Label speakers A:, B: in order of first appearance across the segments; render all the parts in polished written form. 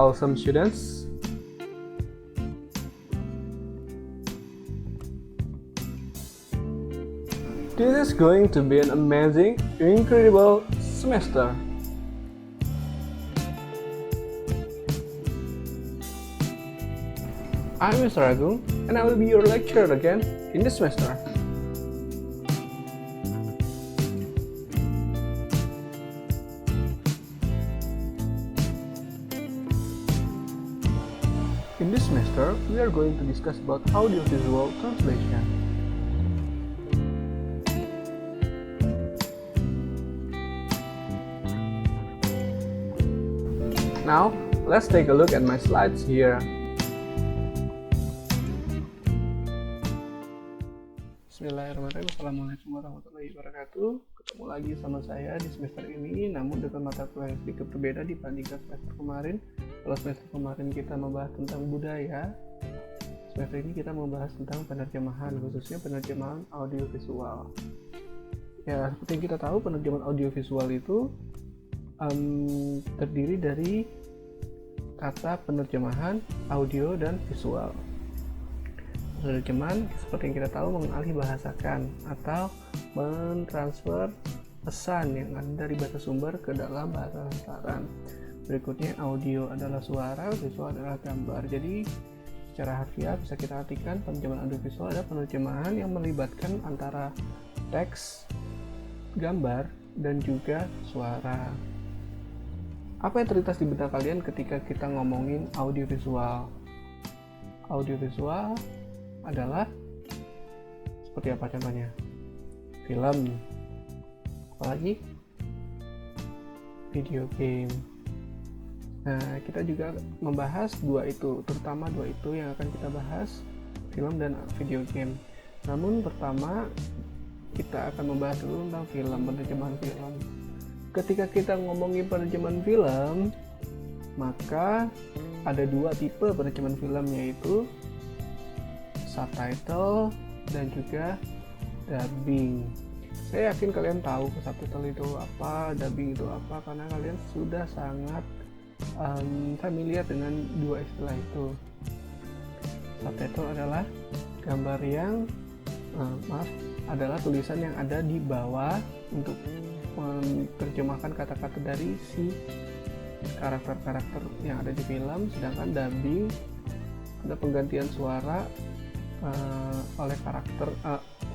A: awesome students. This is going to be an amazing, incredible semester. I'm Mr. Agung, and I will be your lecturer again in this semester. In this semester, we are going to discuss about audiovisual translation. Now, let's take a look at my slides here. Bismillahirrahmanirrahim. Assalamualaikum warahmatullahi wabarakatuh. Ketemu lagi sama saya di semester ini, namun dengan mata kuliah yang sedikit berbeda dibandingkan semester kemarin. Kalau semester kemarin kita membahas tentang budaya, semester ini kita membahas tentang penerjemahan, khususnya penerjemahan audiovisual. Ya, seperti yang kita tahu, penerjemahan audiovisual itu terdiri dari kata penerjemahan audio dan visual. Penerjemahan seperti yang kita tahu mengalih bahasakan atau mentransfer pesan yang ada dari bahasa sumber ke dalam bahasa sasaran. Berikutnya audio adalah suara, visual adalah gambar. Jadi secara harfiah bisa kita artikan penerjemahan audiovisual adalah penerjemahan yang melibatkan antara teks, gambar, dan juga suara. Apa yang terlintas di benak kalian ketika kita ngomongin audiovisual? Audiovisual adalah seperti apa contohnya? Film, apalagi video game. Nah, kita juga membahas terutama dua itu yang akan kita bahas, film dan video game. Namun pertama kita akan membahas dulu tentang film, penerjemahan film. Ketika kita ngomongin penerjemahan film, maka ada dua tipe penerjemahan film, yaitu subtitle dan juga dubbing. Saya yakin kalian tahu subtitle itu apa, dubbing itu apa, karena kalian sudah sangat familiar dengan dua istilah itu. Subtitle adalah gambar yang adalah tulisan yang ada di bawah untuk menerjemahkan kata-kata dari si karakter-karakter yang ada di film, sedangkan dubbing ada penggantian suara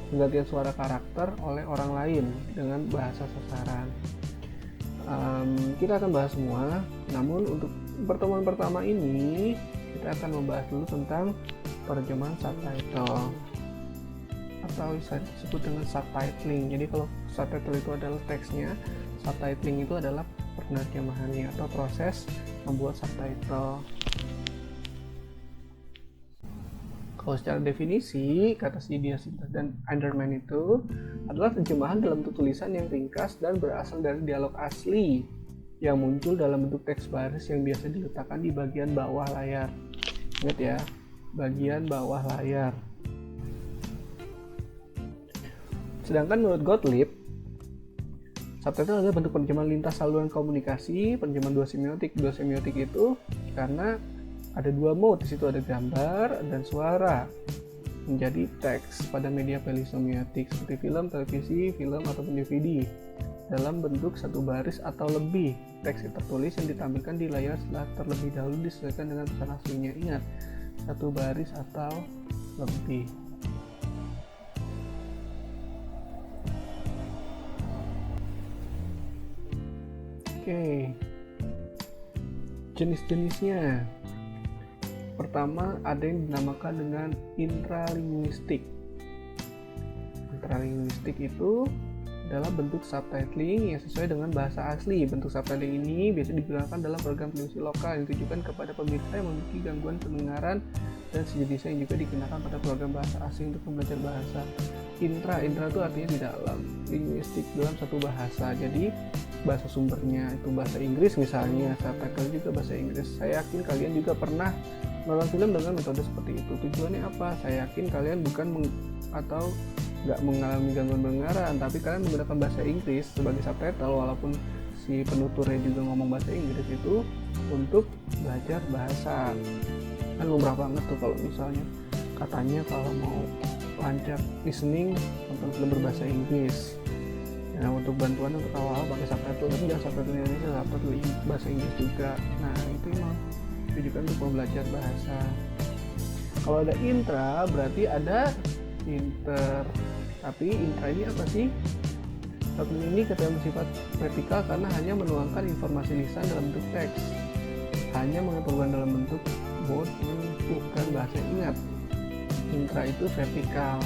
A: penggantian suara karakter oleh orang lain dengan bahasa sasaran. Kita akan bahas semua, namun untuk pertemuan pertama ini kita akan membahas dulu tentang penerjemahan subtitle atau bisa disebut dengan subtitling. Jadi kalau subtitle itu adalah teksnya, subtitling itu adalah penerjemahannya atau proses membuat subtitle. Kalau secara definisi, kata Sidious dan Anderman itu adalah terjemahan dalam bentuk tulisan yang ringkas dan berasal dari dialog asli yang muncul dalam bentuk teks baris yang biasa diletakkan di bagian bawah layar. Ingat ya, bagian bawah layar. Sedangkan menurut Gottlieb, subtitle adalah bentuk penerjemahan lintas saluran komunikasi, penerjemahan dua semiotik. Dua semiotik itu karena ada dua mode, di situ ada gambar dan suara menjadi teks pada media polisemiotik seperti film, televisi, film ataupun DVD dalam bentuk satu baris atau lebih. Teks yang tertulis yang ditampilkan di layar setelah terlebih dahulu disesuaikan dengan pesan aslinya. Ingat, satu baris atau lebih. Oke, jenis-jenisnya. Pertama, ada yang dinamakan dengan intralinguistik. Intralinguistik itu adalah bentuk subtitling yang sesuai dengan bahasa asli. Bentuk subtitling ini biasa digunakan dalam program televisi lokal yang ditujukan kepada pemirsa yang memiliki gangguan pendengaran dan sejenisnya yang juga digunakan pada program bahasa asing untuk belajar bahasa. Intra itu artinya di dalam, linguistik dalam satu bahasa. Jadi bahasa sumbernya itu bahasa Inggris misalnya, subtitle juga bahasa Inggris. Saya yakin kalian juga pernah nonton film dengan metode seperti itu. Tujuannya apa? Saya yakin kalian bukan atau nggak mengalami gangguan pendengaran, tapi kalian menggunakan bahasa Inggris sebagai subtitle, walaupun si penuturnya juga ngomong bahasa Inggris, itu untuk belajar bahasa. Kan lumrah banget tuh kalau misalnya katanya kalau mau lancar listening nonton film berbahasa Inggris. Nah, untuk bantuan untuk awal pakai subtitle, tapi jangan subtitle Indonesia, subtitle bahasa Inggris juga. Nah, itu memang ditujukan untuk belajar bahasa. Kalau ada intra berarti ada inter. Tapi intra ini apa sih? Subtitle ini kata bersifat vertikal karena hanya menuangkan informasi lisan dalam bentuk teks. Hanya mengaturkan dalam bentuk bold, bukan bahasa. Ingat, intra itu vertikal.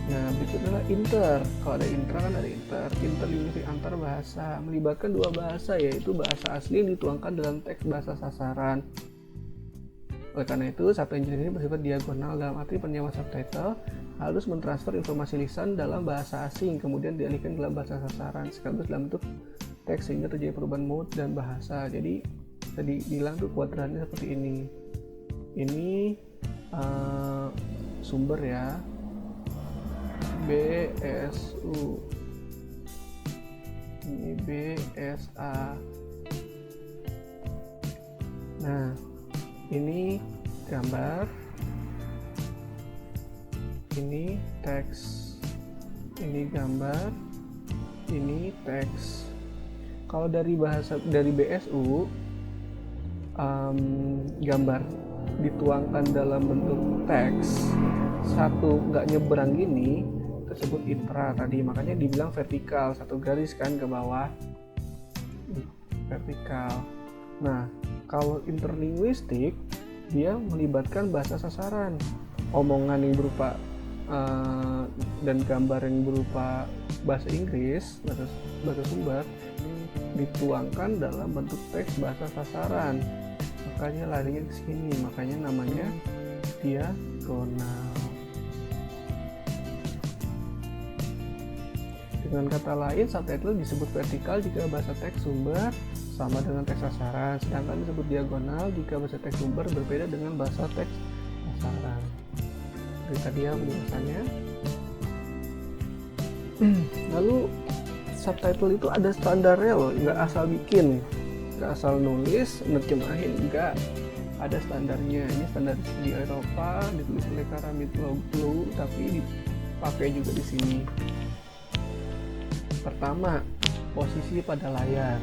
A: Nah, berikut adalah inter. Kalau ada intra kan ada inter. Interlinguistik antar bahasa melibatkan dua bahasa, yaitu bahasa asli yang dituangkan dalam teks bahasa sasaran. Oleh karena itu, subtitle engineering ini bersifat diagonal, dalam arti penyewa subtitle harus mentransfer informasi lisan dalam bahasa asing kemudian dialihkan dalam bahasa sasaran sekaligus dalam bentuk teks sehingga terjadi perubahan mode dan bahasa. Jadi tadi bilang tuh kuadrannya seperti ini. Ini sumber ya, BSU, ini BSA. Nah, ini gambar, ini teks, ini gambar, ini teks. Kalau dari BSU, gambar dituangkan dalam bentuk teks, satu nggak nyebrang gini, tersebut intra tadi, makanya dibilang vertikal, satu garis kan ke bawah, vertikal. Nah, kalau interlinguistik dia melibatkan bahasa sasaran, omongan yang berupa dan gambar yang berupa bahasa Inggris, bahasa sumber dituangkan dalam bentuk teks bahasa sasaran, makanya larinya ke sini, makanya namanya diagonal. Dengan kata lain, subtitle disebut vertikal jika bahasa teks sumber sama dengan teks sasaran, sedangkan disebut diagonal jika bahasa teks sumber berbeda dengan bahasa teks sasaran. Jadi tadi ya penjelasannya. Lalu subtitle itu ada standarnya loh, nggak asal bikin, nggak asal nulis, nerjemahin, nggak, ada standarnya. Ini standar di Eropa, ditulis oleh Karamitoglu, tapi dipakai juga di sini. Pertama, posisi pada layar.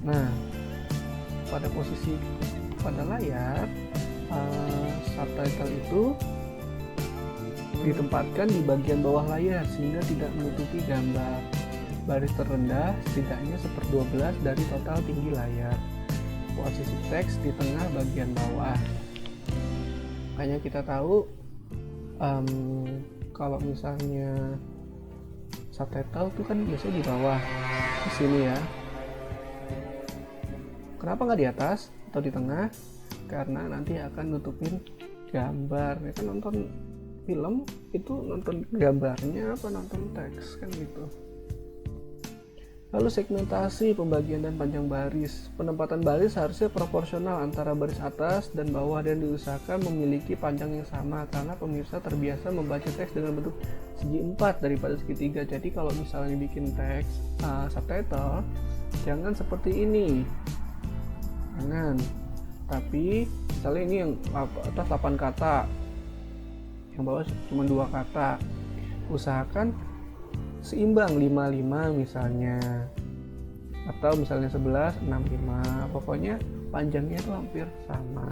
A: Nah, pada posisi pada layar, subtitle itu ditempatkan di bagian bawah layar sehingga tidak menutupi gambar. Baris terendah setidaknya 1/12 dari total tinggi layar. Posisi teks di tengah bagian bawah. Makanya kita tahu kalau misalnya subtitle itu kan biasanya di bawah, di sini ya. Kenapa nggak di atas atau di tengah? Karena nanti akan nutupin gambar. Ya kan nonton film itu nonton gambarnya apa nonton teks kan gitu. Lalu segmentasi, pembagian dan panjang baris. Penempatan baris harusnya proporsional antara baris atas dan bawah dan diusahakan memiliki panjang yang sama karena pemirsa terbiasa membaca teks dengan bentuk segi 4 daripada segi 3. Jadi kalau misalnya bikin teks subtitle jangan seperti ini. Jangan. Tapi misalnya ini yang atas 8 kata, yang bawah cuma 2 kata, usahakan seimbang 5-5 misalnya, atau misalnya 11 6-5, pokoknya panjangnya itu hampir sama.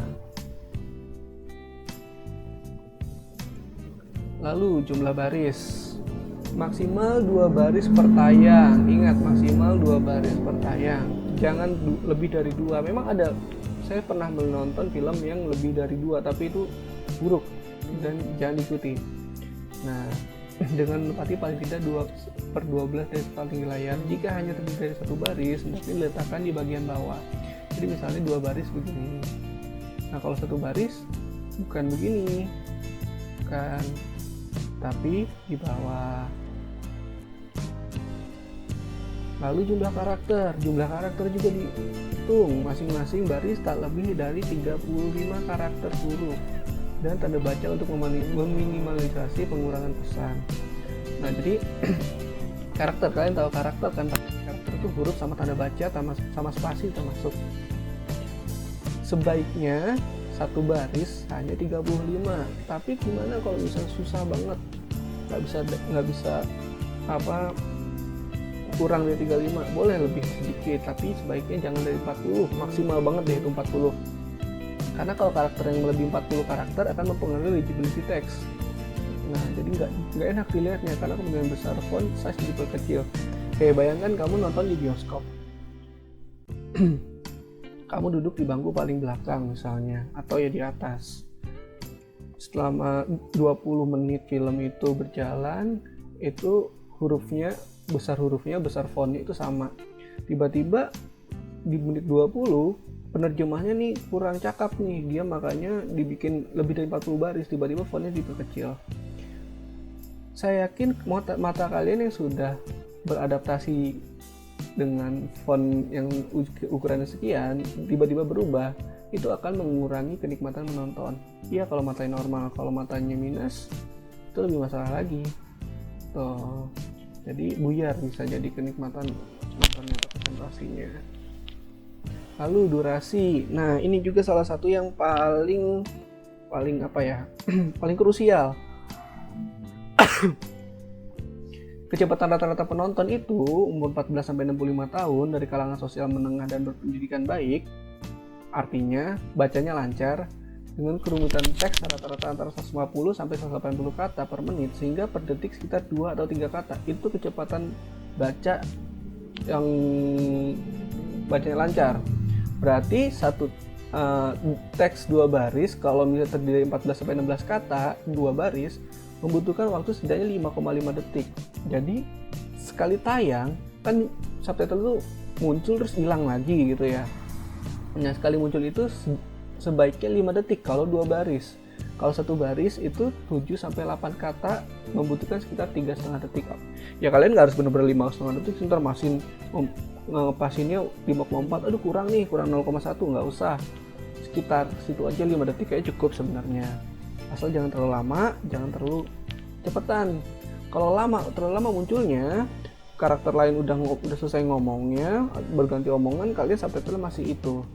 A: Lalu jumlah baris, maksimal 2 baris per tayang. Ingat, maksimal 2 baris per tayang, jangan lebih dari 2. Memang ada, saya pernah menonton film yang lebih dari 2, tapi itu buruk dan jangan diikuti. Nah, dengan menempati paling tidak 2/12 dari total tinggi layar. Jika hanya terdiri dari 1 baris, hendaknya diletakkan di bagian bawah. Jadi misalnya 2 baris begini. Nah, kalau 1 baris bukan begini, bukan, tapi di bawah. Lalu jumlah karakter juga dihitung. Masing-masing baris tak lebih dari 35 karakter huruf dan tanda baca untuk meminimalisasi pengurangan pesan. Nah, jadi Karakter, kalian tahu karakter kan? Karakter itu huruf sama tanda baca sama spasi termasuk. Sebaiknya satu baris hanya 35. Tapi gimana kalau misalnya susah banget, nggak bisa kurang dari 35, boleh lebih sedikit, tapi sebaiknya jangan dari 40, maksimal banget deh itu 40. Karena kalau karakter yang lebih 40 karakter akan mempengaruhi legibility text. Nah, jadi nggak enak dilihatnya karena kemungkinan besar font size diperkecil. Kayak bayangkan kamu nonton di bioskop. Kamu duduk di bangku paling belakang misalnya, atau ya di atas. Selama 20 menit film itu berjalan, itu besar hurufnya, besar fontnya itu sama. Tiba-tiba di menit 20, penerjemahnya nih kurang cakep nih, dia makanya dibikin lebih dari 40 baris, tiba-tiba fontnya diperkecil. Saya yakin mata kalian yang sudah beradaptasi dengan font yang ukurannya sekian tiba-tiba berubah, itu akan mengurangi kenikmatan menonton. Iya kalau matanya normal, kalau matanya minus itu lebih masalah lagi tuh. Jadi buyar bisa jadi kenikmatan nontonnya atau konsentrasinya. Lalu durasi, nah ini juga salah satu yang paling paling krusial. Kecepatan rata-rata penonton itu umur 14-65 tahun dari kalangan sosial menengah dan berpendidikan baik, artinya bacanya lancar dengan kerumitan teks rata-rata antara 150 sampai 180 kata per menit, sehingga per detik sekitar 2 atau 3 kata. Itu kecepatan baca yang bacanya lancar. Berarti satu teks 2 baris kalau misalnya terdiri 14-16 kata 2 baris membutuhkan waktu setidaknya 5,5 detik. Jadi sekali tayang kan subtitle itu muncul terus hilang lagi gitu ya. Nah sekali muncul itu sebaiknya 5 detik kalau 2 baris. Kalau 1 baris itu 7-8 kata membutuhkan sekitar 3,5 detik. Ya kalian nggak harus benar-benar 5,5 detik, ntar masin ngepasinnya 5,4, aduh kurang 0,1, nggak usah. Sekitar situ aja 5 detik kayak cukup sebenarnya. Asal jangan terlalu lama, jangan terlalu cepetan. Kalau terlalu lama munculnya, karakter lain udah selesai ngomongnya, berganti omongan, kalian subtitle masih itu.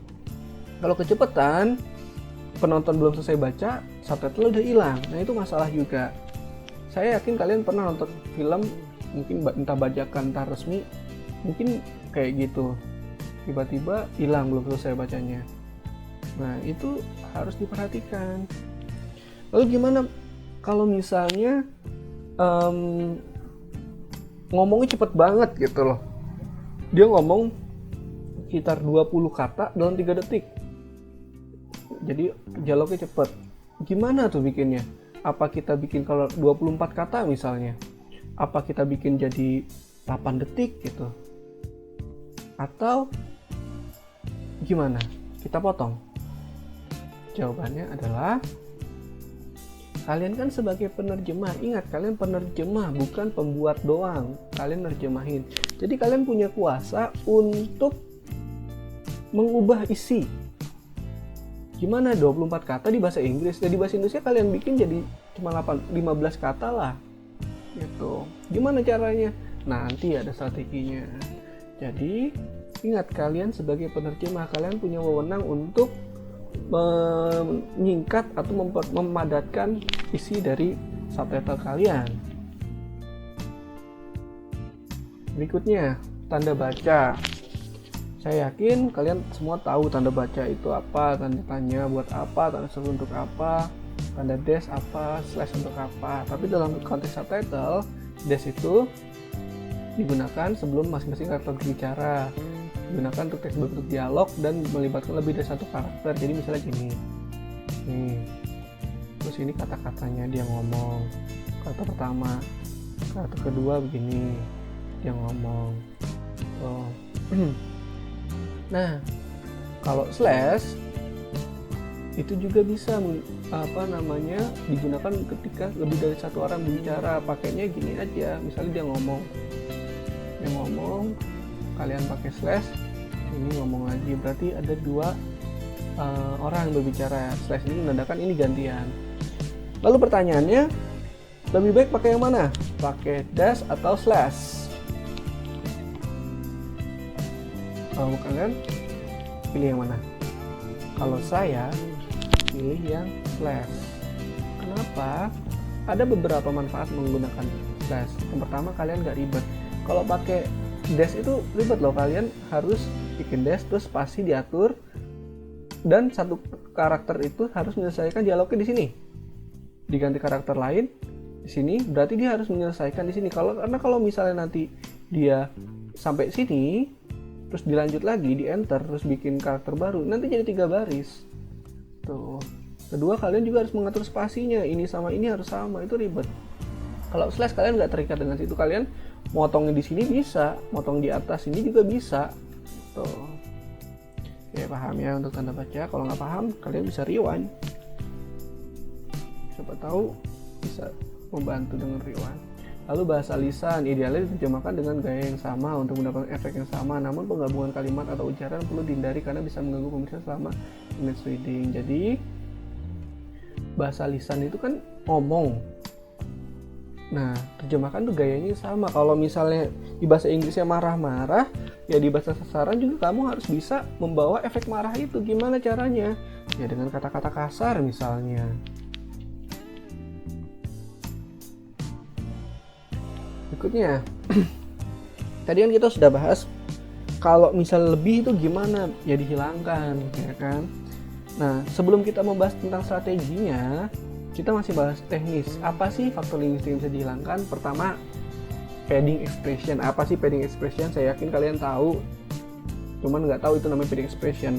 A: Kalau kecepatan, penonton belum selesai baca, subtitle udah hilang. Nah itu masalah juga. Saya yakin kalian pernah nonton film, mungkin entah bajakan, entah resmi, mungkin kayak gitu. Tiba-tiba hilang belum selesai bacanya. Nah itu harus diperhatikan. Lalu gimana kalau misalnya ngomongnya cepet banget gitu loh. Dia ngomong sekitar 20 kata dalam 3 detik. Jadi dialognya cepet. Gimana tuh bikinnya? Apa kita bikin kalau 24 kata misalnya? Apa kita bikin jadi 8 detik gitu? Atau gimana? Kita potong? Jawabannya adalah kalian kan sebagai penerjemah, ingat kalian penerjemah bukan pembuat doang, kalian nerjemahin. Jadi kalian punya kuasa untuk mengubah isi. Gimana 24 kata di bahasa Inggris? Jadi bahasa Indonesia kalian bikin jadi cuma 15 kata lah. Gitu. Gimana caranya? Nanti ada strateginya. Jadi ingat kalian sebagai penerjemah, kalian punya wewenang untuk menyingkat atau memadatkan isi dari subtitle kalian. Berikutnya, tanda baca. Saya yakin kalian semua tahu tanda baca itu apa, tanda tanya buat apa, tanda seru untuk apa, tanda dash apa, slash untuk apa. Tapi dalam konteks subtitle, dash itu digunakan sebelum masing-masing karakter berbicara. Digunakan untuk teks berbentuk dialog dan melibatkan lebih dari satu karakter. Jadi misalnya gini, nih, terus ini kata-katanya dia ngomong, kata pertama, kata kedua begini, dia ngomong. Oh. Nah, kalau slash itu juga bisa digunakan ketika lebih dari satu orang berbicara. Pakainya gini aja, misalnya dia ngomong, kalian pakai slash, ini ngomong lagi, berarti ada 2 orang yang berbicara. Slash ini menandakan ini gantian. Lalu pertanyaannya, lebih baik pakai yang mana? Pakai dash atau slash? Kalau kalian pilih yang mana? Kalau saya pilih yang slash. Kenapa? Ada beberapa manfaat menggunakan slash. Yang pertama, kalian gak ribet. Kalau pakai dash itu ribet loh, kalian harus bikin dash terus spasi diatur, dan satu karakter itu harus menyelesaikan dialognya di sini. Diganti karakter lain di sini, berarti dia harus menyelesaikan di sini. Karena kalau misalnya nanti dia sampai sini terus dilanjut lagi di enter terus bikin karakter baru, nanti jadi 3 baris tuh. Kedua, kalian juga harus mengatur spasinya, ini sama ini harus sama, itu ribet. Kalau slash kalian nggak terikat dengan situ, kalian motongnya di sini bisa, motong di atas ini juga bisa tuh. Oke, paham ya untuk tanda baca. Kalau nggak paham, kalian bisa rewind, siapa tahu bisa membantu dengan rewind. Lalu bahasa lisan idealnya diterjemahkan dengan gaya yang sama untuk mendapatkan efek yang sama, namun penggabungan kalimat atau ucapan perlu dihindari karena bisa mengganggu pemirsa selama image reading. Jadi bahasa lisan itu kan ngomong. Nah, terjemahkan tuh gayanya sama. Kalau misalnya di bahasa Inggrisnya marah-marah, ya di bahasa sasaran juga kamu harus bisa membawa efek marah itu. Gimana caranya? Ya dengan kata-kata kasar misalnya. Berikutnya, tadi kan kita sudah bahas kalau misal lebih itu gimana, ya dihilangkan, ya kan. Nah, sebelum kita membahas tentang strateginya, kita masih bahas teknis. Apa sih faktor linguistik yang bisa dihilangkan? Pertama, padding expression. Apa sih padding expression? Saya yakin kalian tahu, cuman nggak tahu itu namanya padding expression.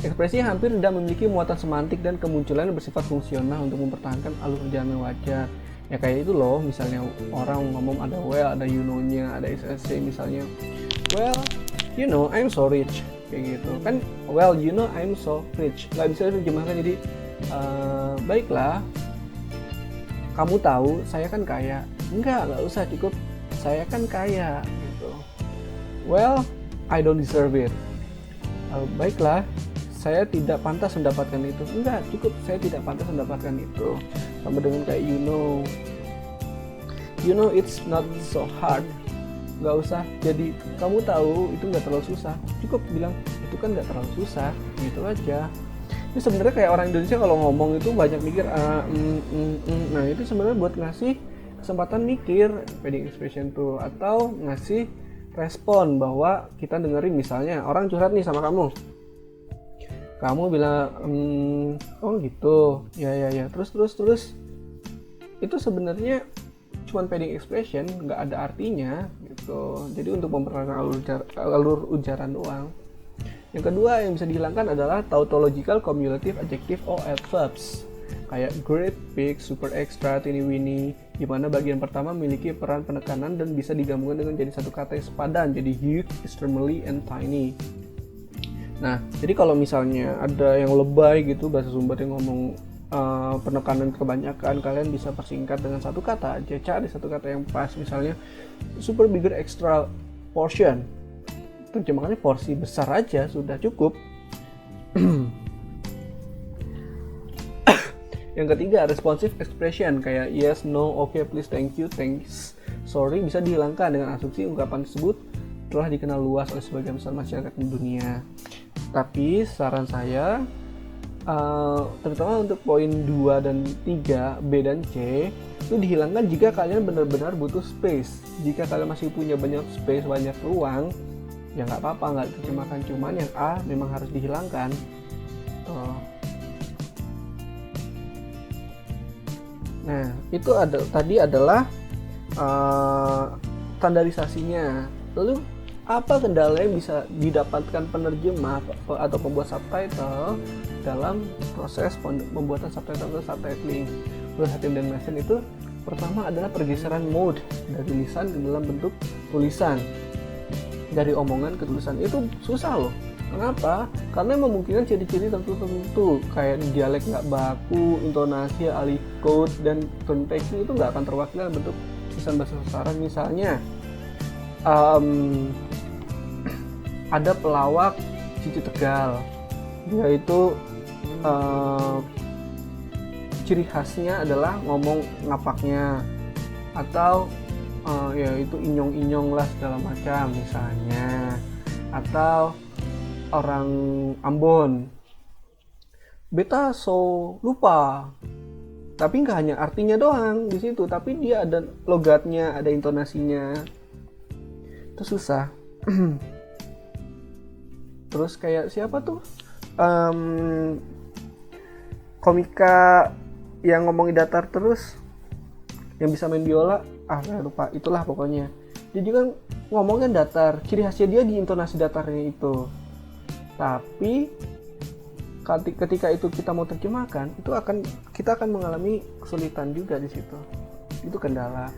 A: Ekspresi hampir tidak memiliki muatan semantik dan kemunculan yang bersifat fungsional untuk mempertahankan alur perjalanan wajar. Ya kayak itu loh, misalnya orang ngomong ada well, ada you know-nya, ada SSC misalnya. Well, you know, I'm so rich. Kayak gitu. Kan, well, you know, I'm so rich. Nggak bisa diterjemahkan jadi, baiklah, kamu tahu, saya kan kaya. Nggak usah, cukup, saya kan kaya. Gitu. Well, I don't deserve it. Baiklah, saya tidak pantas mendapatkan itu. Enggak, cukup, saya tidak pantas mendapatkan itu. Sama dengan kayak you know it's not so hard. Nggak usah, jadi kamu tahu itu nggak terlalu susah. Cukup bilang, itu kan nggak terlalu susah, gitu aja. Ini sebenarnya kayak orang Indonesia kalau ngomong itu banyak mikir, nah itu sebenarnya buat ngasih kesempatan mikir, padding expression tuh. Atau ngasih respon bahwa kita dengerin, misalnya orang curhat nih sama kamu. Kamu bilang, oh gitu, ya, terus, itu sebenarnya cuman padding expression, nggak ada artinya, gitu. Jadi untuk memperkenalkan alur ujaran doang. Yang kedua yang bisa dihilangkan adalah tautological, cumulative, adjective, or adverbs. Kayak great, big, super extra, teeny weeny, di mana bagian pertama memiliki peran penekanan dan bisa digabungkan dengan jadi satu kata yang sepadan, jadi huge, extremely, and tiny. Nah, jadi kalau misalnya ada yang lebay gitu, bahasa sumber yang ngomong penekanan kebanyakan, kalian bisa persingkat dengan satu kata aja, cari satu kata yang pas, misalnya super bigger extra portion, terjemahannya porsi besar aja, sudah cukup. Yang ketiga, responsive expression, kayak yes, no, okay, please, thank you, thanks, sorry, bisa dihilangkan dengan asumsi ungkapan tersebut telah dikenal luas oleh sebagian besar masyarakat di dunia. Tapi saran saya, terutama untuk poin 2 dan 3, B dan C, itu dihilangkan jika kalian benar-benar butuh space. Jika kalian masih punya banyak space, banyak ruang, ya nggak apa-apa, nggak diterjemahkan. Cuman yang A memang harus dihilangkan. Nah, itu tadi adalah standarisasinya. Lalu apa kendala yang bisa didapatkan penerjemah atau pembuat subtitle dalam proses pembuatan subtitle atau subtitling? Menurut Hatim dan Mason itu, pertama adalah pergeseran mode dari lisan ke dalam bentuk tulisan, dari omongan ke tulisan. Itu susah loh. Kenapa? Karena memungkinkan ciri-ciri tertentu kayak dialek nggak baku, intonasi, alih code, dan tone taking itu nggak akan terwakili dalam bentuk tulisan bahasa sasaran. Misalnya, ada pelawak Cici Tegal, yaitu ciri khasnya adalah ngomong ngapaknya, atau yaitu inyong-inyong lah segala macam misalnya. atau orang Ambon. Beta so lupa. Tapi nggak hanya artinya doang di situ, tapi dia ada logatnya, ada intonasinya. Itu susah. Terus kayak siapa tuh? Komika yang ngomongin datar terus, yang bisa main biola, saya lupa. Itulah pokoknya. Jadi kan ngomongin datar, ciri khasnya dia di intonasi datarnya itu. Tapi ketika itu kita mau terjemahkan, kita akan mengalami kesulitan juga di situ. Itu kendala.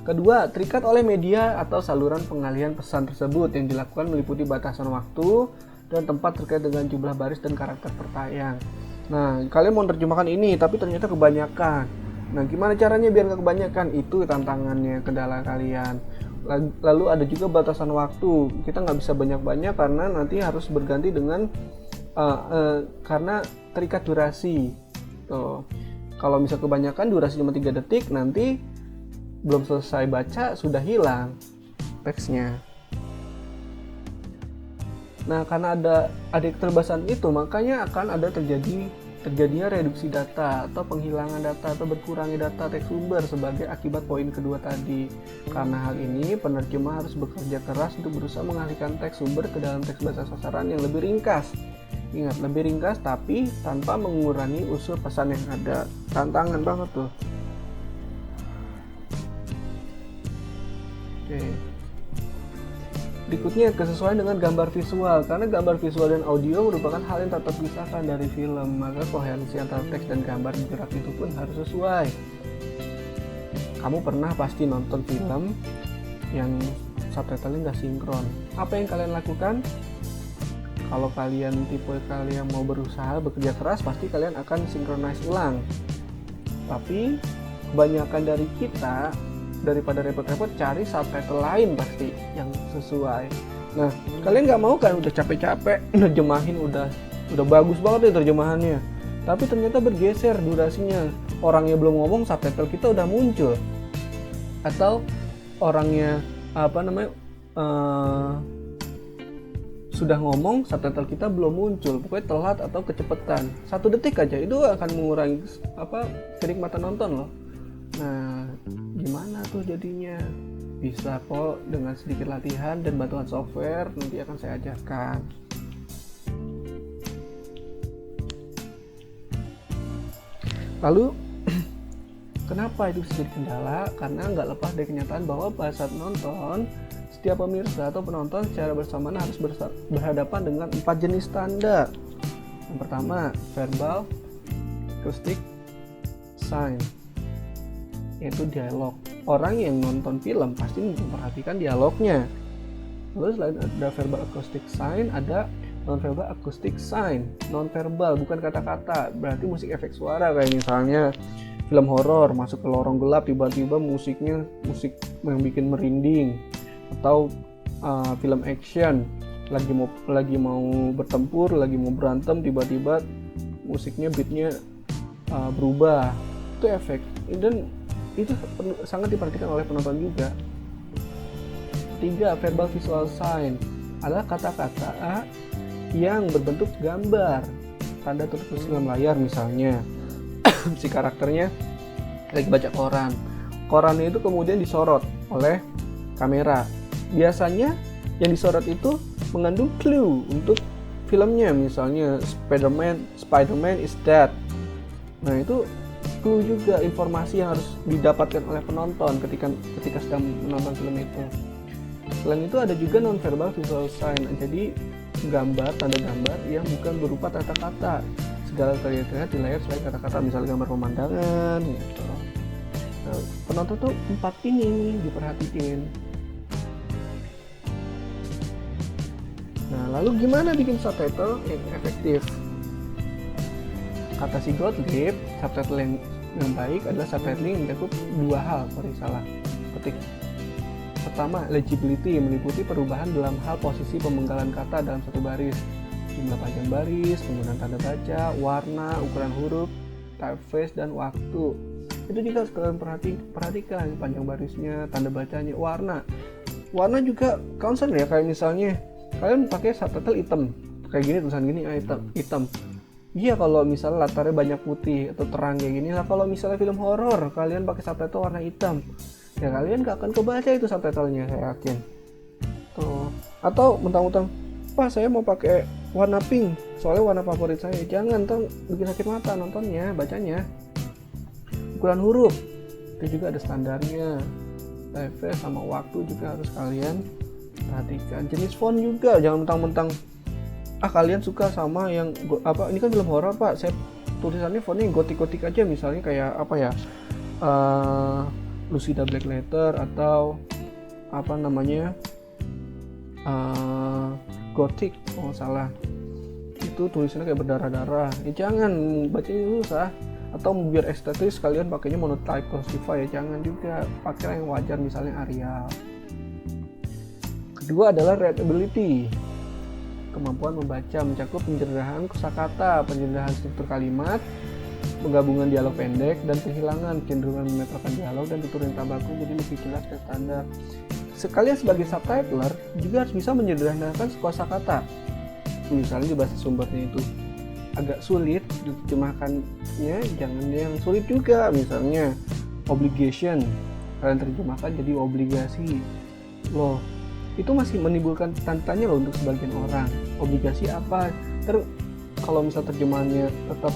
A: Kedua, terikat oleh media atau saluran pengalihan pesan tersebut yang dilakukan meliputi batasan waktu dan tempat terkait dengan jumlah baris dan karakter pertanyaan. Nah, kalian mau terjemahkan ini, tapi ternyata kebanyakan. Nah, gimana caranya biar nggak kebanyakan? Itu tantangannya, kendala kalian. Lalu ada juga batasan waktu. Kita nggak bisa banyak-banyak karena nanti harus berganti dengan karena terikat durasi. Tuh. Kalau misal kebanyakan durasi cuma 3 detik, nanti belum selesai baca sudah hilang teksnya. Nah, karena ada keterbatasan itu, makanya akan ada terjadinya reduksi data atau penghilangan data atau berkurangnya data teks sumber sebagai akibat poin kedua tadi. Karena hal ini, penerjemah harus bekerja keras untuk berusaha mengalihkan teks sumber ke dalam teks bahasa sasaran yang lebih ringkas. Ingat, lebih ringkas tapi tanpa mengurangi unsur pesan yang ada. Tantangan banget tuh. Oke. Berikutnya, kesesuaian dengan gambar visual. Karena gambar visual dan audio merupakan hal yang tak terpisahkan dari film, maka koherensi antara teks dan gambar gerak itu pun harus sesuai. Kamu pernah pasti nonton film yang subtitlenya nggak sinkron. Apa yang kalian lakukan? Kalau kalian mau berusaha bekerja keras, pasti kalian akan synchronize ulang. Tapi kebanyakan dari kita, daripada repot-repot cari subtitle lain pasti yang sesuai. Nah, kalian nggak mau kan udah capek-capek nerjemahin, udah bagus banget ya terjemahannya, tapi ternyata bergeser durasinya. Orangnya belum ngomong, subtitle kita udah muncul, atau orangnya sudah ngomong, subtitle kita belum muncul, pokoknya telat atau kecepatan 1 detik aja, itu akan mengurangi kenikmatan nonton loh. Nah, gimana tuh jadinya? Bisa kok dengan sedikit latihan dan bantuan software, nanti akan saya ajarkan. Lalu kenapa itu bisa jadi kendala? Karena nggak lepas dari kenyataan bahwa pada saat menonton, setiap pemirsa atau penonton secara bersamaan harus berhadapan dengan 4 jenis tanda. Yang pertama, verbal, acoustic, sign, yaitu dialog. Orang yang nonton film pasti memperhatikan dialognya. Lalu selain ada verbal acoustic sign, ada non-verbal acoustic sign. Non-verbal, bukan kata-kata, berarti musik efek suara, kayak misalnya film horor masuk ke lorong gelap, tiba-tiba musik yang bikin merinding. Atau film action lagi mau bertempur, lagi mau berantem, tiba-tiba musiknya, beatnya berubah. Itu efek, dan itu sangat diperhatikan oleh penonton juga. 3. Verbal visual sign adalah kata-kata yang berbentuk gambar, tanda tertulis dalam layar. Misalnya si karakternya lagi baca korannya itu kemudian disorot oleh kamera. Biasanya yang disorot itu mengandung clue untuk filmnya, misalnya Spider-Man is dead. Nah, itu clue juga, informasi yang harus didapatkan oleh penonton ketika sedang menonton film itu. Selain itu ada juga non-verbal visual sign, jadi tanda gambar yang bukan berupa kata-kata. Segala terlihat di layar selain kata-kata, misalnya gambar pemandangan gitu. Nah, penonton tuh 4 ini diperhatiin. Nah, lalu gimana bikin subtitle yang efektif? Kata si Gottlieb, subtitle yang baik adalah subtitle yang mencakup 2 hal. Ketik. Pertama, legibility, meliputi perubahan dalam hal posisi pemenggalan kata dalam satu baris, jumlah panjang baris, penggunaan tanda baca, warna, ukuran huruf, typeface, dan waktu. Itu juga harus kalian perhatikan, panjang barisnya, tanda bacanya, warna. Warna juga concern ya, kayak misalnya kalian pakai subtitle hitam kayak gini, tulisan gini hitam. Iya, kalau misalnya latarnya banyak putih atau terang kayak gini. Nah kalau misalnya film horor kalian pakai subtitle warna hitam, ya kalian gak akan kebaca itu subtitlenya, saya yakin tuh. Atau mentang-mentang, Pak saya mau pakai warna pink soalnya warna favorit saya, jangan, tuh bikin sakit mata nontonnya, bacanya. Ukuran huruf itu juga ada standarnya, TV sama waktu juga harus kalian perhatikan. Jenis font juga, jangan mentang-mentang kalian suka sama yang ini kan film horor Pak, saya tulisannya fontnya gotik-gotik aja, misalnya kayak apa ya, Lucida Black Letter atau apa namanya, Gothic kalau salah, itu tulisannya kayak berdarah-darah, jangan, bacanya susah. Atau biar estetis kalian pakainya monotype Cursiva, ya jangan juga, pakai yang wajar misalnya Arial. Kedua adalah readability, kemampuan membaca, mencakup penyederhanaan kosakata, penyederhanaan struktur kalimat, penggabungan dialog pendek, dan penghilangan cenderungan memetralkan dialog dan tutur yang baku jadi lebih jelas dan standar. Sekalian sebagai subtitler juga harus bisa menyederhanakan kosakata. Misalnya di bahasa sumbernya itu agak sulit diterjemahkannya, jangan yang sulit juga. Misalnya obligation, kalian terjemahkan jadi obligasi. Loh, itu masih menimbulkan tanya loh untuk sebagian orang. Obligasi apa? Kalau misal terjemahannya tetap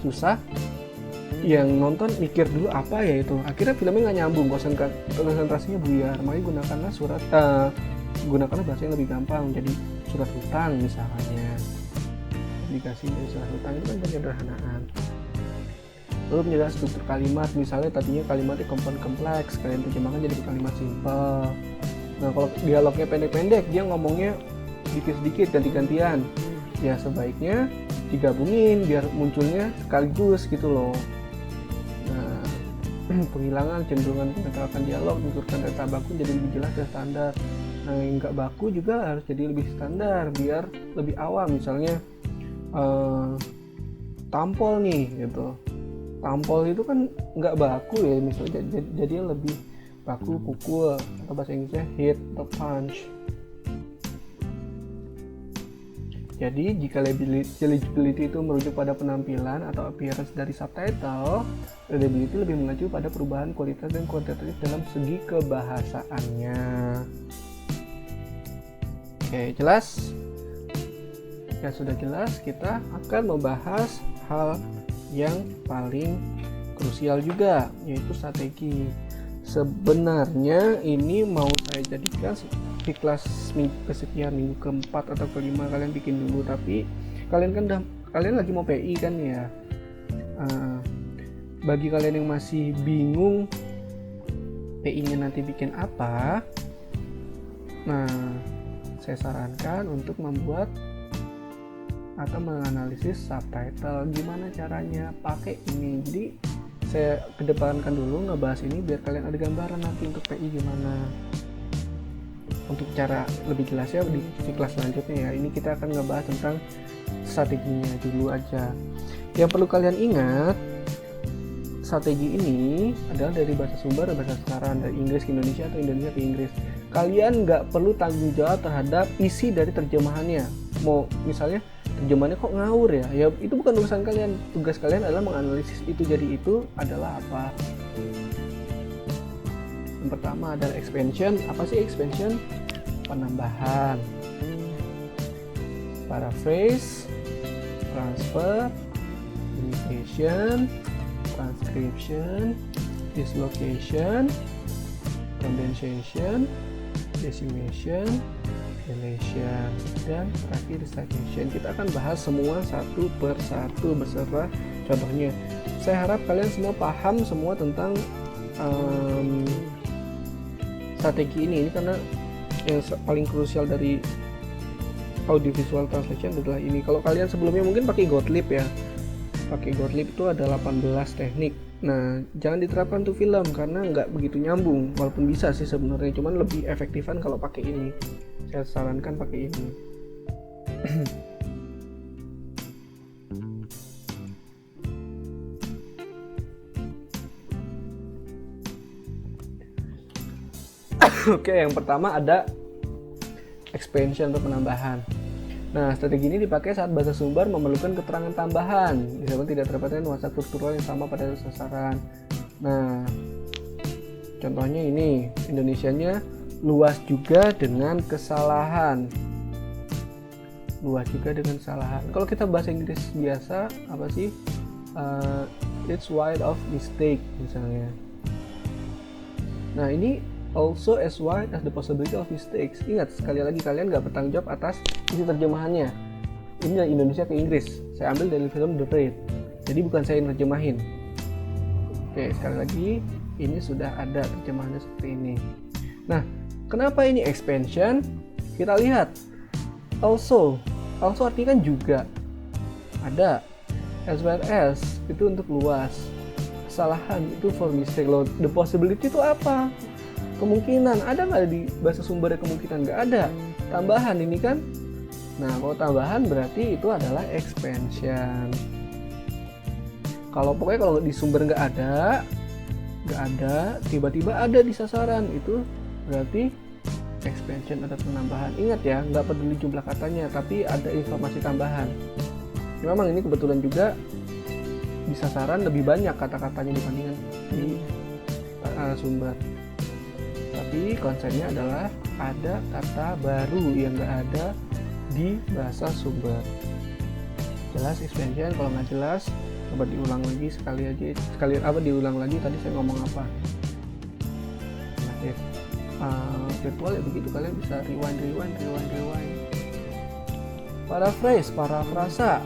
A: susah, yang nonton mikir dulu apa ya itu. Akhirnya filmnya nggak nyambung, konsentrasinya buyar. Makanya gunakanlah bahasa yang lebih gampang. Jadi surat hutang misalnya. Obligasi dari surat hutang itu kan penyederhanaan. Lalu menjelaskan struktur kalimat, misalnya tadinya kalimatnya kompleks, kalian terjemahkan jadi kalimat simpel. Nah kalau dialognya pendek-pendek, dia ngomongnya sedikit-sedikit, ganti-gantian, ya sebaiknya digabungin biar munculnya sekaligus gitu loh. Nah penghilangan cenderungan penetralkan dialog, tuturkan kata baku jadi lebih jelas dan standar. Nah yang nggak baku juga harus jadi lebih standar biar lebih awam. Misalnya tampol nih gitu, tampol itu kan nggak baku ya, misalnya jadi lebih baku pukul, atau bahasa Inggrisnya hit atau punch. Jadi jika legibility itu merujuk pada penampilan atau appearance dari subtitle, readability lebih mengacu pada perubahan kualitas dan kuantitatif dalam segi kebahasaannya. Oke, jelas? Ya sudah jelas, kita akan membahas hal yang paling krusial juga, yaitu strategi. Sebenarnya ini mau saya jadikan di kelas minggu kesekian, minggu keempat atau kelima kalian bikin dulu, tapi kalian lagi mau PI kan ya. Bagi kalian yang masih bingung PI-nya nanti bikin apa, nah saya sarankan untuk membuat atau menganalisis subtitle. Gimana caranya pakai ini? Jadi saya kedepankan dulu ngebahas ini biar kalian ada gambaran nanti untuk PI gimana. Untuk cara lebih jelasnya di kelas selanjutnya ya. Ini kita akan ngebahas tentang strateginya dulu aja. Yang perlu kalian ingat, strategi ini adalah dari bahasa sumber dan bahasa sekarang, dari Inggris ke Indonesia atau Indonesia ke Inggris. Kalian nggak perlu tanggung jawab terhadap isi dari terjemahannya. Mau misalnya terjemahannya kok ngawur ya, ya itu bukan urusan kalian. Tugas kalian adalah menganalisis itu jadi itu adalah apa. Yang pertama adalah expansion. Apa sih expansion? Penambahan. Paraphrase, transfer, limitation, transcription, dislocation, condensation, decimation, relation, dan terakhir stagnation. Kita akan bahas semua satu per satu beserta contohnya. Saya harap kalian semua paham semua tentang strategi ini karena yang paling krusial dari audiovisual translation adalah ini. Kalau kalian sebelumnya mungkin pakai Gottlieb ya, pakai Gottlieb itu ada 18 teknik. Nah jangan diterapkan untuk film karena nggak begitu nyambung, walaupun bisa sih sebenarnya, cuman lebih efektifan kalau pakai ini. Saya sarankan pakai ini. Oke, yang pertama ada expansion atau penambahan. Nah, strategi ini dipakai saat bahasa sumber memerlukan keterangan tambahan, misalkan tidak terdapatnya nuansa struktural yang sama pada sasaran. Nah, contohnya ini, Indonesianya luas juga dengan kesalahan. Luas juga dengan kesalahan. Kalau kita bahasa Inggris biasa, apa sih? It's wide of mistake, misalnya. Nah, ini also as wide as the possibility of mistakes. Ingat, sekali lagi kalian nggak bertanggung jawab atas isi terjemahannya. Ini dari Indonesia ke Inggris. Saya ambil dari film The Raid. Jadi bukan saya yang terjemahin. Oke, sekali lagi ini sudah ada terjemahannya seperti ini. Nah, kenapa ini expansion? Kita lihat. Also artinya kan juga. Ada. As well as itu untuk luas. Kesalahan itu for mistake. Loh, the possibility itu apa? Kemungkinan ada nggak di bahasa sumbernya kemungkinan? Nggak ada. Tambahan ini kan. Nah, kalau tambahan berarti itu adalah expansion. Kalau di sumber nggak ada, tiba-tiba ada di sasaran, itu berarti expansion atau penambahan. Ingat ya, nggak peduli jumlah katanya, tapi ada informasi tambahan. Memang ini kebetulan juga di sasaran lebih banyak kata-katanya dibandingkan di sumber. Tapi konsepnya adalah ada kata baru yang nggak ada di bahasa sumber. Jelas expansion? Kalau nggak jelas, coba diulang lagi diulang lagi tadi saya ngomong apa. Virtual ya begitu, kalian bisa rewind. Parafrasa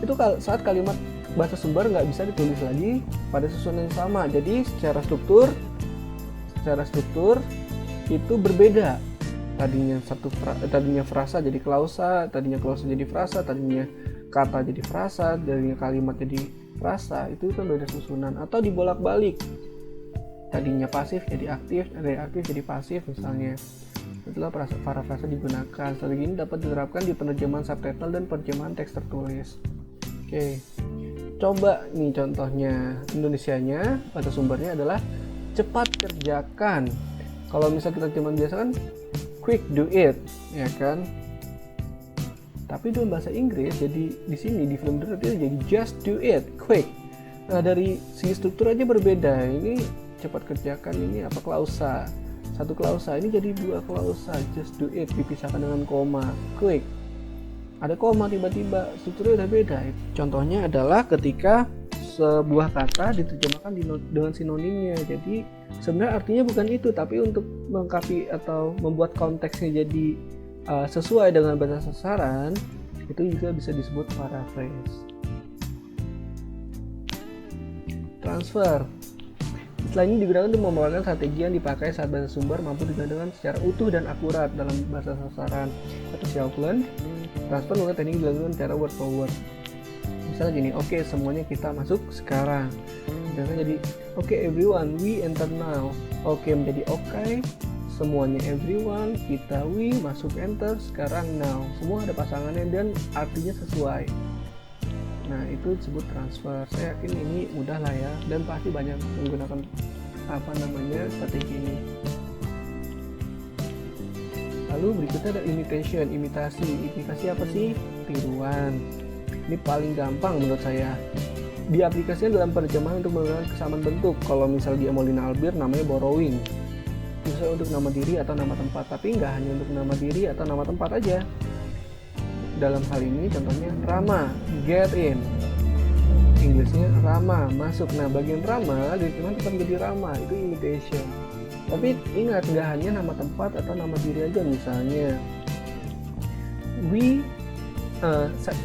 A: itu saat kalimat bahasa sumber nggak bisa ditulis lagi pada susunan yang sama. Jadi secara struktur itu berbeda. Tadinya frasa jadi klausa, tadinya klausa jadi frasa, tadinya kata jadi frasa, tadinya kalimat jadi frasa. Itu kan beda susunan, atau dibolak-balik. Tadinya pasif jadi aktif, reaktif jadi pasif misalnya. Itulah parafrasa digunakan. Strategi ini dapat diterapkan di penerjemahan subtitle dan penerjemahan teks tertulis. Oke. Coba nih contohnya, Indonesianya bahasa sumbernya adalah cepat kerjakan. Kalau misal kita terjemahan biasa kan quick do it, ya kan? Tapi dalam bahasa Inggris jadi di sini di film itu jadi just do it, quick. Nah, dari segi struktur aja berbeda. Ini cepat kerjakan, ini apa klausa? Satu klausa, ini jadi dua klausa, just do it dipisahkan dengan koma, quick. Ada koma tiba-tiba, strukturnya udah beda. Contohnya adalah ketika sebuah kata diterjemahkan dengan sinonimnya. Jadi sebenarnya artinya bukan itu, tapi untuk melengkapi atau membuat konteksnya jadi sesuai dengan bahasa sasaran, itu juga bisa disebut paraphrase. Transfer. Istilah ini digunakan untuk membawakan strategi yang dipakai saat bahasa sumber mampu digunakan secara utuh dan akurat dalam bahasa sasaran. Atau Shelton, transfer menggunakan teknik dilakukan secara word for word. Misalnya gini, oke, semuanya kita masuk sekarang. Misalnya jadi, oke, everyone, we enter now. Oke menjadi oke, semuanya everyone, kita we, masuk enter, sekarang now. Semua ada pasangannya dan artinya sesuai. Nah, itu disebut transfer. Saya yakin ini mudah lah ya, dan pasti banyak menggunakan strategi ini. Lalu berikutnya ada imitation, imitasi. Imitasi apa sih? Tiruan. Ini paling gampang menurut saya. Diaplikasikan dalam penerjemahan untuk menggunakan kesamaan bentuk. Kalau misal di Emolina Albir namanya borrowing. Bisa untuk nama diri atau nama tempat, tapi nggak hanya untuk nama diri atau nama tempat aja. Dalam hal ini contohnya Rama, get in. Inggrisnya Rama, masuk. Nah, bagian Rama diterjemahkan tetap menjadi Rama, itu imitation. Tapi ingat, nggak hanya nama tempat atau nama diri aja. Misalnya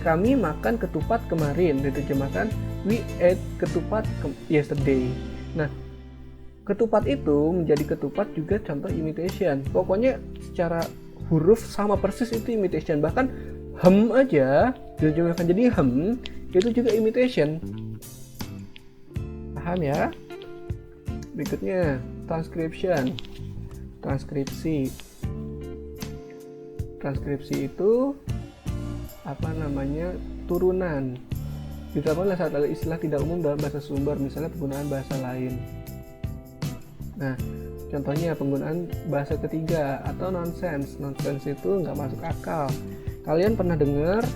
A: kami makan ketupat kemarin, diterjemahkan we ate ketupat yesterday. Nah, ketupat itu menjadi ketupat juga contoh imitation. Pokoknya secara huruf sama persis itu imitation. Bahkan hem aja diterjemahkan jadi hem, itu juga imitation. Paham ya? Berikutnya transcription. Transkripsi itu turunan. Diterapkan saat ada istilah tidak umum dalam bahasa sumber, misalnya penggunaan bahasa lain. Nah, Contohnya penggunaan bahasa ketiga atau nonsense. Nonsense itu nggak masuk akal. Kalian pernah dengar,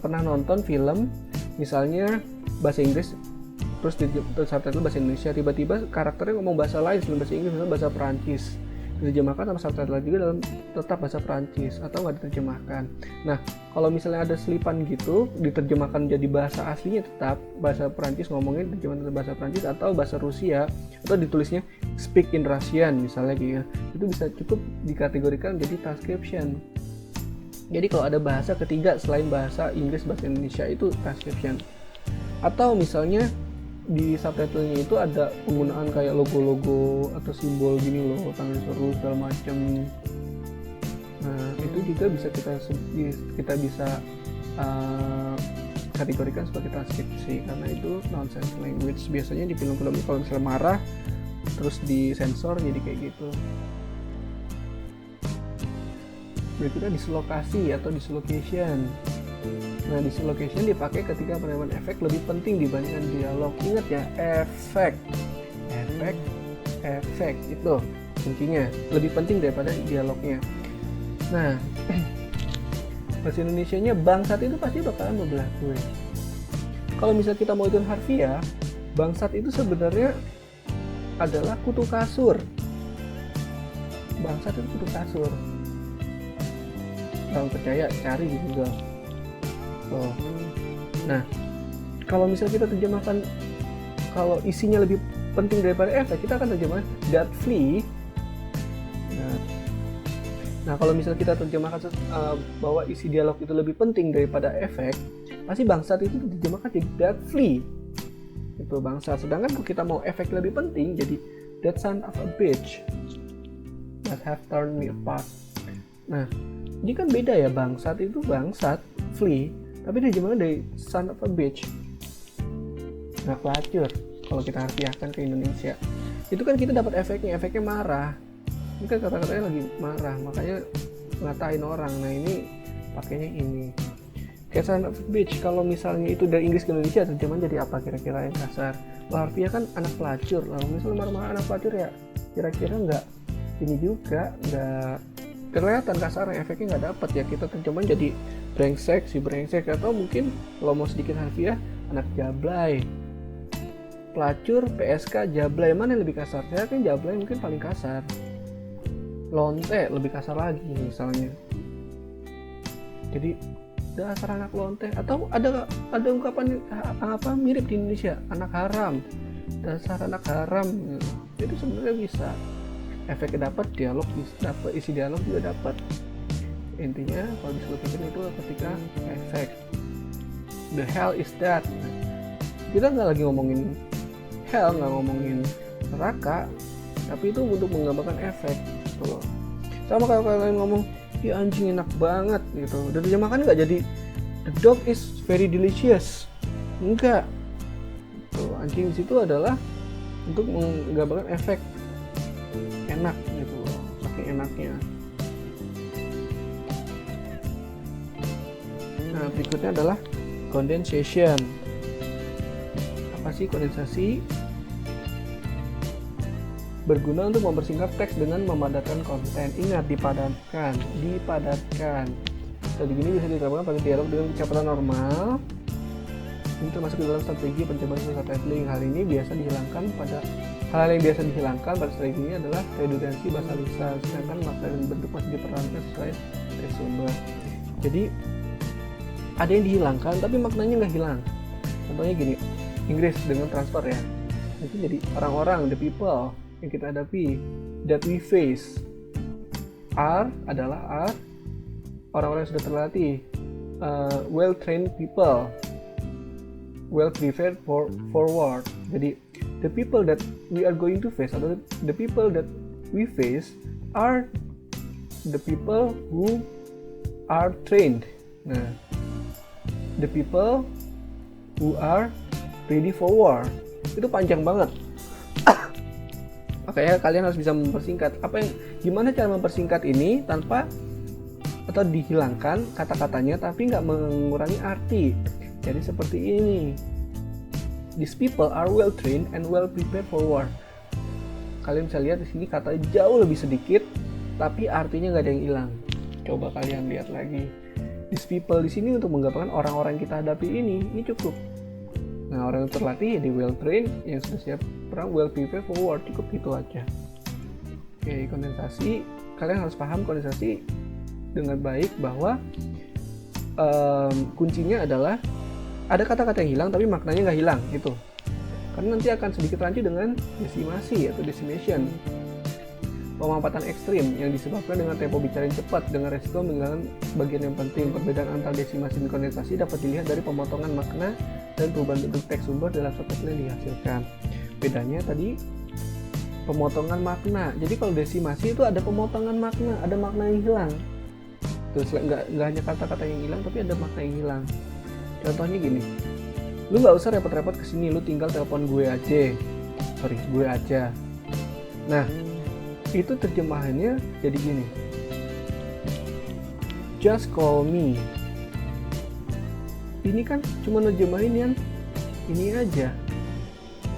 A: pernah nonton film, misalnya bahasa Inggris, terus subtitle bahasa Indonesia, tiba-tiba karakternya ngomong bahasa lain selain bahasa Inggris, misalnya bahasa Perancis, diterjemahkan sama subtitle juga dalam tetap bahasa Perancis atau nggak diterjemahkan. Nah, kalau misalnya ada selipan gitu, diterjemahkan jadi bahasa aslinya tetap bahasa Perancis, ngomongin terjemahan bahasa Perancis atau bahasa Rusia, atau ditulisnya speak in Russian misalnya gitu, itu bisa cukup dikategorikan menjadi transcription. Jadi kalau ada bahasa ketiga selain bahasa Inggris, bahasa Indonesia, itu transcription. Atau misalnya di subtitlenya itu ada penggunaan kayak logo-logo atau simbol gini loh, tanda seru segala macam. Nah, itu juga bisa kita bisa kategorikan sebagai transkripsi, karena itu nonsense language. Biasanya di film-film kalau misalnya marah terus disensor jadi kayak gitu. Berikutnya dislokasi atau dislocation. Nah, dislocation dipakai ketika penerimaan efek lebih penting dibandingkan dialog. Ingat ya, efek itu kuncinya, lebih penting daripada dialognya. Nah, bahasa Indonesianya bangsat itu pasti bakalan membelah gue. Kalau misalnya kita mau hitung harfiah, bangsat itu sebenarnya adalah kutu kasur. Bangsat itu kutu kasur. Kalau percaya cari di Google. Nah, kalau misalnya kita terjemahkan, kalau isinya lebih penting daripada efek, kita akan terjemahkan that flee. Nah, kalau misalnya kita terjemahkan bahwa isi dialog itu lebih penting daripada efek, pasti bangsat itu diterjemahkan jadi that flee. Itu bangsat. Sedangkan kalau kita mau efek lebih penting, jadi that son of a bitch that have torn me apart. Nah, ini kan beda ya, bangsat itu bangsat, flee, tapi diterjemahkan dari son of a bitch. Nah, pelacur kalau kita harfiahkan ke Indonesia, itu kan kita dapat efeknya marah. Ini kan kata-katanya lagi marah, makanya ngatain orang. Nah, ini pakainya ini. Kayak son of a bitch, kalau misalnya itu dari Inggris ke Indonesia, terjemahan jadi apa kira-kira yang kasar? Kalau harfiah kan anak pelacur. Lalu misalnya marah-marah anak pelacur, ya kira-kira nggak ini juga, nggak kelihatan kasarnya, efeknya nggak dapat ya. Kita terjemahan jadi brengsek, si brengsek, atau mungkin kalau mau sedikit harfiah, anak jablay. Pelacur, PSK, jablay, mana yang lebih kasar? Saya kan jablay mungkin paling kasar. Lonte lebih kasar lagi misalnya. Jadi dasar anak lonte, atau ada ungkapan apa mirip di Indonesia, anak haram, dasar anak haram. Itu sebenarnya bisa, efeknya dapat, dialog dapat, isi dialog juga dapat. Intinya kalau dislocation itu ketika efek. The hell is that? Kita nggak lagi ngomongin hell, nggak ngomongin neraka, tapi itu untuk menggambarkan efek gitu loh. Sama kayak kalian ngomong, ya anjing enak banget gitu, dan terjemahkan nggak jadi the dog is very delicious, enggak tuh, anjing di situ adalah untuk menggambarkan efek enak gitu loh, saking enaknya. Nah, berikutnya adalah condensation. Apa sih kondensasi? Berguna untuk mempersingkat teks dengan memadatkan konten. Ingat, dipadatkan. Jadi gini bisa diterapkan pada dialog dengan kecepatan normal. Ini termasuk di dalam strategi pencobaan subtitling. Hal yang biasa dihilangkan pada strategi ini adalah redundansi bahasa lisan, sedangkan makna dan bentuk masih diperankan sesuai dari sumber. Jadi ada yang dihilangkan tapi maknanya nggak hilang. Contohnya gini, Inggris dengan transfer ya, itu jadi orang-orang, the people yang kita hadapi, that we face. Are adalah orang-orang yang sudah terlatih, well trained people, well prepared for forward. Jadi the people that we are going to face, atau the people that we face are the people who are trained. Nah, the people who are ready for war. Itu panjang banget. Makanya kalian harus bisa mempersingkat. Gimana cara mempersingkat ini tanpa atau dihilangkan kata-katanya tapi nggak mengurangi arti. Jadi seperti ini. These people are well trained and well prepared for war. kalian bisa lihat di sini kata jauh lebih sedikit, tapi artinya nggak ada yang hilang. Coba kalian lihat lagi. These people di sini untuk menggambarkan orang-orang yang kita hadapi ini cukup. Nah, orang yang terlatih jadi well trained, yang sudah siap perang well prepared for war, cukup gitu aja. Oke, kondensasi, kalian harus paham kondensasi dengan baik bahwa kuncinya adalah ada kata-kata yang hilang tapi maknanya nggak hilang gitu. Karena nanti akan sedikit rancu dengan desimasi atau decimation, pemampatan ekstrim yang disebabkan dengan tempo bicara yang cepat dengan resiko menghilangkan bagian yang penting. Perbedaan antara desimasi dan kondensasi dapat dilihat dari pemotongan makna dan perubahan bentuk teks sumber dalam suatu yang dihasilkan. Bedanya tadi pemotongan makna. Jadi kalau desimasi itu ada pemotongan makna, ada makna yang hilang. Terus nggak hanya kata-kata yang hilang, tapi ada makna yang hilang. Contohnya gini, lu nggak usah repot-repot kesini, lu tinggal telepon gue aja. Nah, itu terjemahannya jadi gini, just call me. Ini kan cuma nerjemahin yang ini aja,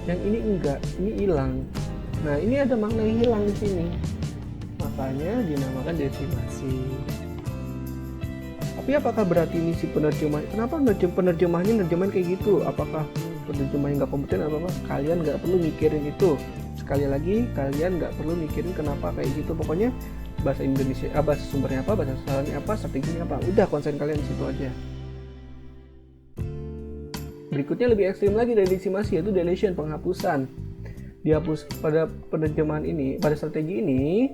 A: yang ini enggak, ini hilang. Nah, ini ada makna yang hilang di sini, makanya dinamakan desimasi. Tapi apakah berarti ini si penerjemah? Kenapa penerjemahnya kayak gitu? Apakah penerjemahnya nggak kompeten? Apa? Kalian nggak perlu mikirin itu. Sekali lagi, kalian nggak perlu mikirin kenapa kayak gitu. Pokoknya bahasa Indonesia, bahasa sumbernya apa, bahasa asalnya apa, strateginya apa. Udah, konsen kalian di situ aja. Berikutnya lebih ekstrim lagi dari desimasi, yaitu deletion, penghapusan. Dihapus pada penerjemahan ini, pada strategi ini,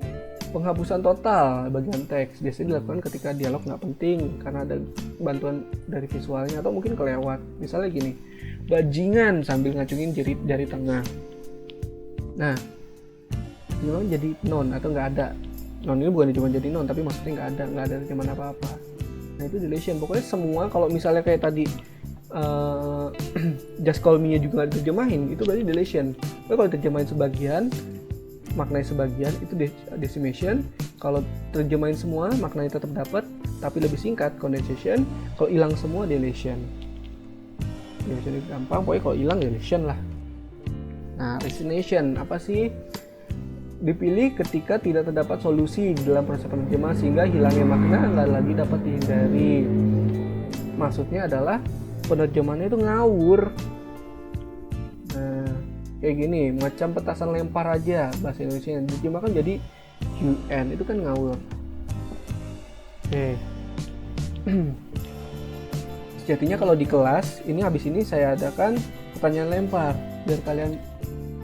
A: penghapusan total bagian teks biasanya dilakukan ketika dialog nggak penting karena ada bantuan dari visualnya atau mungkin kelewat. Misalnya gini, bajingan sambil ngacungin jari tengah. Nah, ini jadi non atau nggak ada. Non ini bukan cuma jadi non, tapi maksudnya nggak ada terjemahan apa-apa. Nah, itu deletion. Pokoknya semua, kalau misalnya kayak tadi just call me juga nggak diterjemahin, itu berarti deletion. Tapi kalau terjemahin sebagian, maknanya sebagian, itu decimation. Kalau terjemahin semua, maknanya tetap dapat tapi lebih singkat, condensation. Kalau hilang semua, deletion. Deletion itu gampang, pokoknya kalau hilang deletion lah. Nah, resignation apa sih? Dipilih ketika tidak terdapat solusi dalam proses penerjemahan sehingga hilangnya makna nggak lagi dapat dihindari. Maksudnya adalah penerjemahannya itu ngawur. Nah, kayak gini, macam petasan lempar aja bahasa Indonesia yang diterjemahkan jadi UN, itu kan ngawur. Oke. Sejatinya kalau di kelas ini, habis ini saya adakan pertanyaan lempar biar kalian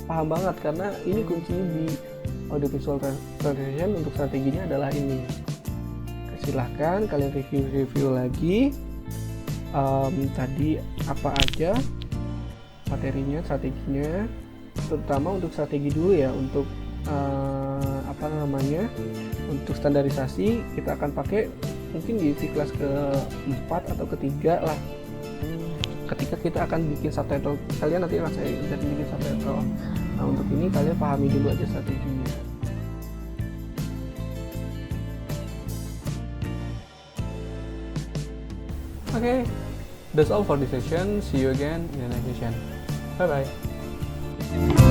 A: paham banget, karena ini kunci di audiovisual translation untuk strateginya adalah ini. Silahkan kalian review lagi tadi apa aja materinya, strateginya, terutama untuk strategi dulu ya. Untuk untuk standarisasi kita akan pakai mungkin di kelas ke-4 atau ke-3 lah, ketika kita akan bikin subtitle. Kalian nanti saya jadi bikin subtitle. Nah, untuk ini kalian pahami dulu aja strateginya. Okay, that's all for this session. See you again in the next session. Bye bye.